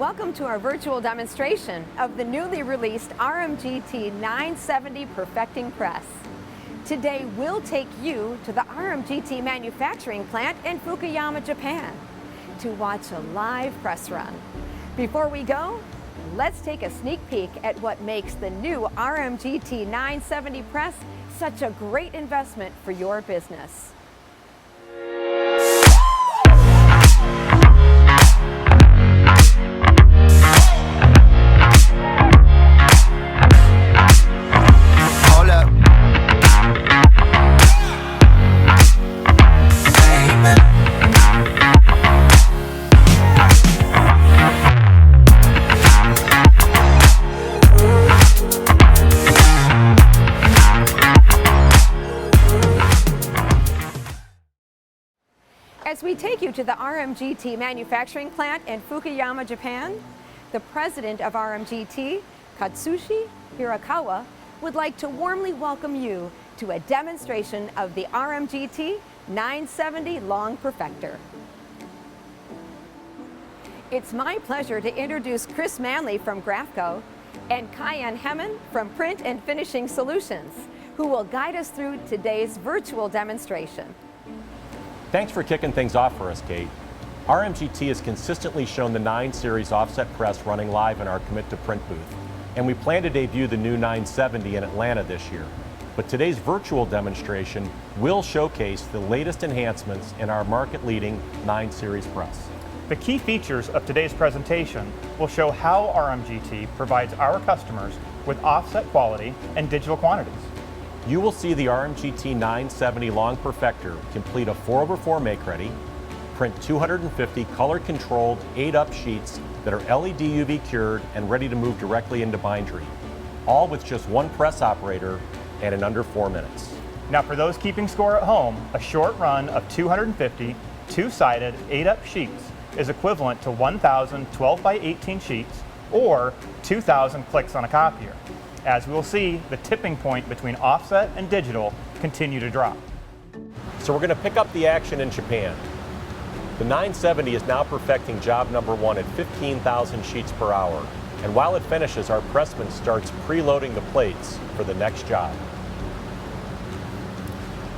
Welcome to our virtual demonstration of the newly released RMGT 970 Perfecting Press. Today we'll take you to the RMGT manufacturing plant in Fukuyama, Japan to watch a live press run. Before we go, let's take a sneak peek at what makes the new RMGT 970 press such a great investment for your business. As we take you to the RMGT manufacturing plant in Fukuyama, Japan, the president of RMGT, Katsushi Hirakawa, would like to warmly welcome you to a demonstration of the RMGT 970 Long Perfector. It's my pleasure to introduce Chris Manley from Grafco and Kian Hemmen from Print and Finishing Solutions, who will guide us through today's virtual demonstration. Thanks for kicking things off for us, Kate. RMGT has consistently shown the 9 Series offset press running live in our Commit to Print booth, and we plan to debut the new 970 in Atlanta this year. But today's virtual demonstration will showcase the latest enhancements in our market-leading 9 Series press. The key features of today's presentation will show how RMGT provides our customers with offset quality and digital quantities. You will see the RMGT 970 Long Perfector complete a 4/4 make-ready, print 250 color-controlled 8-up sheets that are LED UV cured and ready to move directly into bindery, all with just one press operator and in under 4 minutes. Now for those keeping score at home, a short run of 250 two-sided 8-up sheets is equivalent to 1,000 12x18 sheets or 2,000 clicks on a copier. As we will see, the tipping point between offset and digital continue to drop. So we're going to pick up the action in Japan. The 970 is now perfecting job number 1 at 15,000 sheets per hour. And while it finishes, our pressman starts preloading the plates for the next job.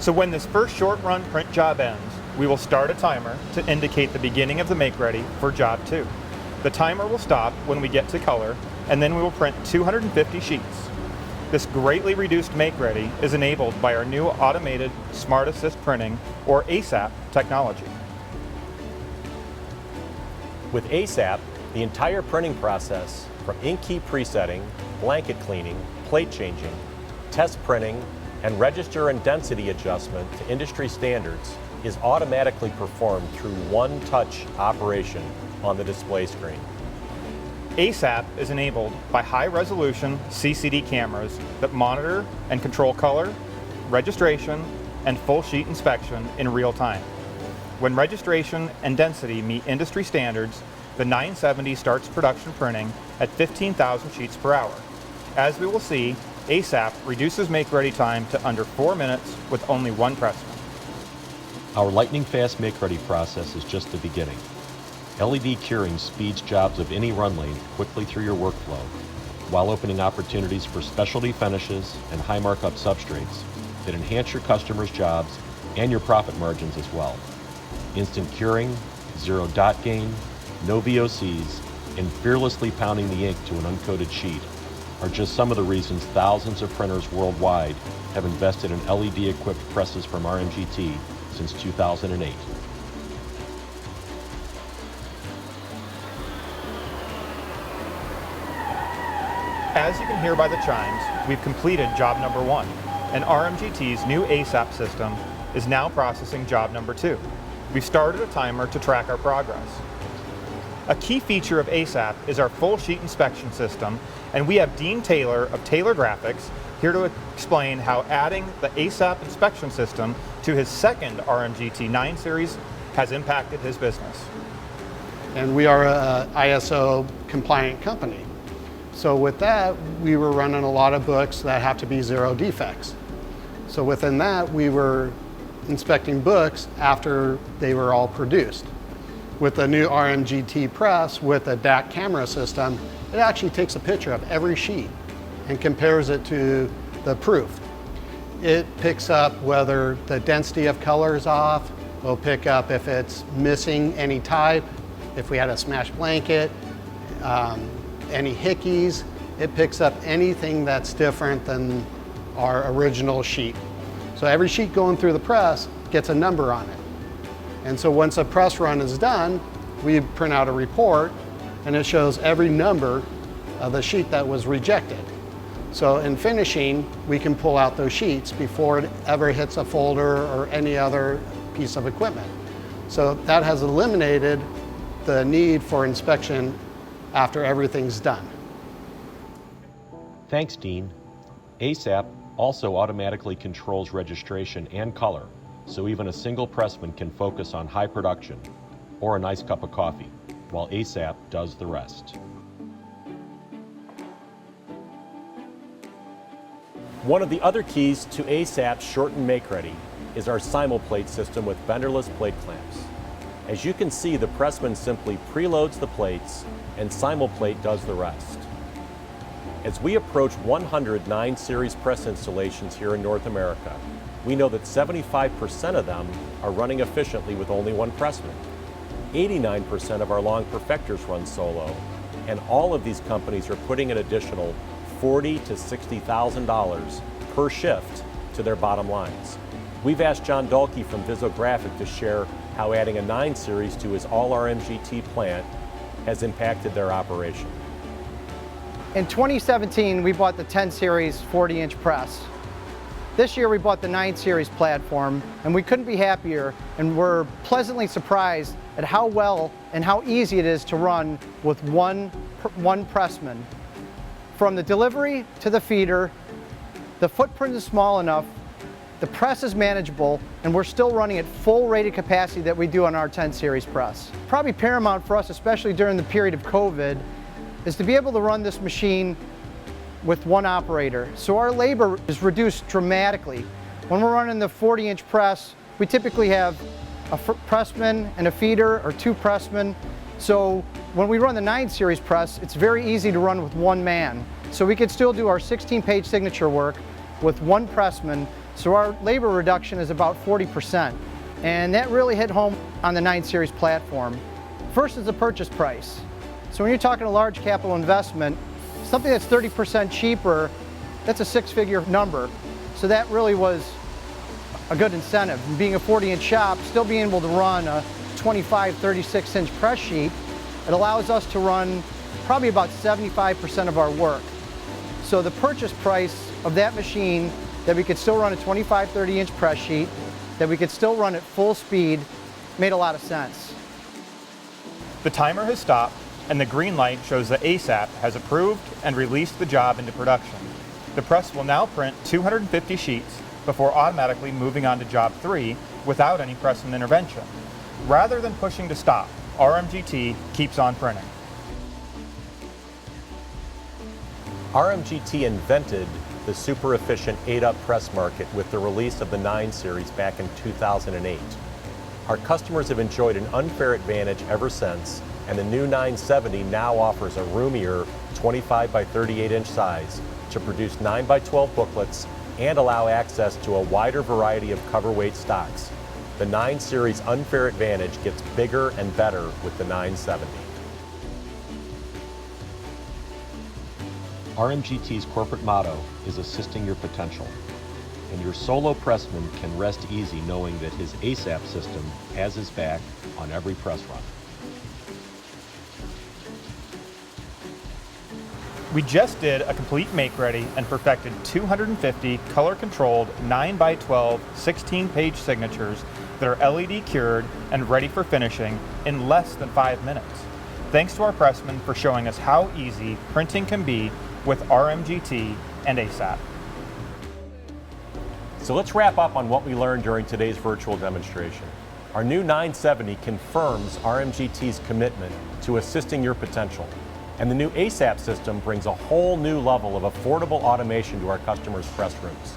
So when this first short run print job ends, we will start a timer to indicate the beginning of the make ready for job 2. The timer will stop when we get to color, and then we will print 250 sheets. This greatly reduced make ready is enabled by our new automated Smart Assist printing, or ASAP, technology. With ASAP, the entire printing process, from ink key presetting, blanket cleaning, plate changing, test printing, and register and density adjustment to industry standards, is automatically performed through one-touch operation on the display screen. ASAP is enabled by high-resolution CCD cameras that monitor and control color, registration, and full sheet inspection in real time. When registration and density meet industry standards, the 970 starts production printing at 15,000 sheets per hour. As we will see, ASAP reduces make-ready time to under 4 minutes with only one pressman. Our lightning-fast make-ready process is just the beginning. LED curing speeds jobs of any run length quickly through your workflow, while opening opportunities for specialty finishes and high markup substrates that enhance your customers' jobs and your profit margins as well. Instant curing, zero dot gain, no VOCs, and fearlessly pounding the ink to an uncoated sheet are just some of the reasons thousands of printers worldwide have invested in LED-equipped presses from RMGT since 2008. As you can hear by the chimes, we've completed job number 1, and RMGT's new ASAP system is now processing job number 2. We've started a timer to track our progress. A key feature of ASAP is our full sheet inspection system, and we have Dean Taylor of Taylor Graphics here to explain how adding the ASAP inspection system to his second RMGT 9 Series has impacted his business. And we are a ISO compliant company. So with that, we were running a lot of books that have to be 0 defects. So within that, we were inspecting books after they were all produced. With the new RMGT press with a DAC camera system, it actually takes a picture of every sheet and compares it to the proof. It picks up whether the density of color is off. It'll pick up if it's missing any type, if we had a smashed blanket, any hickeys. It picks up anything that's different than our original sheet. So every sheet going through the press gets a number on it. And so once a press run is done, we print out a report and it shows every number of the sheet that was rejected. So in finishing, we can pull out those sheets before it ever hits a folder or any other piece of equipment. So that has eliminated the need for inspection after everything's done. Thanks, Dean. ASAP also automatically controls registration and color, so even a single pressman can focus on high production or a nice cup of coffee, while ASAP does the rest. One of the other keys to ASAP's shortened make-ready is our simulplate system with benderless plate clamps. As you can see, the pressman simply preloads the plates and simulplate does the rest. As we approach 100 9 Series press installations here in North America, we know that 75% of them are running efficiently with only one pressman. 89% of our long perfectors run solo, and all of these companies are putting an additional $40,000 to $60,000 per shift to their bottom lines. We've asked John Dahlke from Visographic to share how adding a 9 Series to his all RMGT plant has impacted their operation. In 2017, we bought the 10 Series 40-inch press. This year we bought the 9 Series platform, and we couldn't be happier, and we're pleasantly surprised at how well and how easy it is to run with one pressman. From the delivery to the feeder, the footprint is small enough, the press is manageable, and we're still running at full rated capacity that we do on our 10 Series press. Probably paramount for us, especially during the period of COVID, is to be able to run this machine with one operator. So our labor is reduced dramatically. When we're running the 40-inch press, we typically have a pressman and a feeder, or two pressmen. So when we run the 9 Series press, it's very easy to run with one man. So we could still do our 16-page signature work with one pressman. So our labor reduction is about 40%. And that really hit home on the 9 Series platform. First is the purchase price. So when you're talking a large capital investment, something that's 30% cheaper, that's a six-figure number. So that really was a good incentive. And being a 40-inch shop, still being able to run a 25, 36-inch press sheet, it allows us to run probably about 75% of our work. So the purchase price of that machine, that we could still run a 25, 30-inch press sheet, that we could still run at full speed, made a lot of sense. The timer has stopped, and the green light shows that ASAP has approved and released the job into production. The press will now print 250 sheets before automatically moving on to job 3 without any pressman intervention. Rather than pushing to stop, RMGT keeps on printing. RMGT invented the super efficient 8-up press market with the release of the 9 Series back in 2008. Our customers have enjoyed an unfair advantage ever since, and the new 970 now offers a roomier 25 by 38-inch size to produce 9 by 12 booklets and allow access to a wider variety of cover weight stocks. The 9 Series unfair advantage gets bigger and better with the 970. RMGT's corporate motto is assisting your potential, and your solo pressman can rest easy knowing that his ASAP system has his back on every press run. We just did a complete make-ready and perfected 250 color-controlled 9 by 12 16-page signatures that are LED cured and ready for finishing in less than 5 minutes. Thanks to our pressmen for showing us how easy printing can be with RMGT and ASAP. So let's wrap up on what we learned during today's virtual demonstration. Our new 970 confirms RMGT's commitment to assisting your potential. And the new ASAP system brings a whole new level of affordable automation to our customers' press rooms.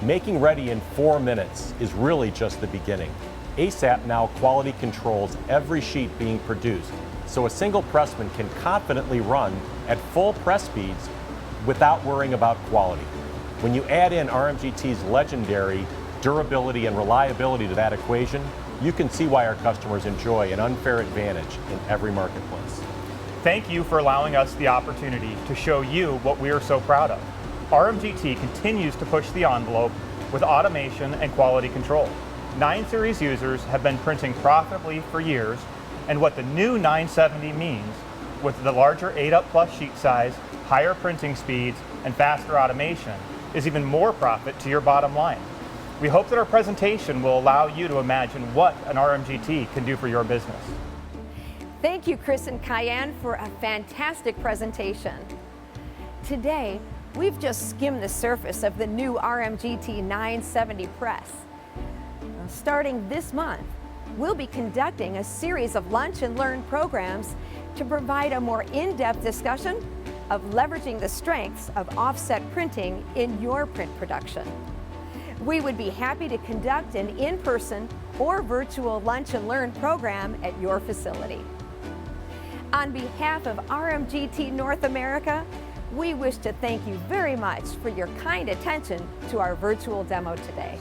Making ready in 4 minutes is really just the beginning. ASAP now quality controls every sheet being produced, so a single pressman can confidently run at full press speeds without worrying about quality. When you add in RMGT's legendary durability and reliability to that equation, you can see why our customers enjoy an unfair advantage in every marketplace. Thank you for allowing us the opportunity to show you what we are so proud of. RMGT continues to push the envelope with automation and quality control. 9 Series users have been printing profitably for years, and what the new 970 means, with the larger 8-up plus sheet size, higher printing speeds, and faster automation, is even more profit to your bottom line. We hope that our presentation will allow you to imagine what an RMGT can do for your business. Thank you, Chris and Kian, for a fantastic presentation. Today, we've just skimmed the surface of the new RMGT 970 press. Starting this month, we'll be conducting a series of lunch and learn programs to provide a more in-depth discussion of leveraging the strengths of offset printing in your print production. We would be happy to conduct an in-person or virtual lunch and learn program at your facility. On behalf of RMGT North America, we wish to thank you very much for your kind attention to our virtual demo today.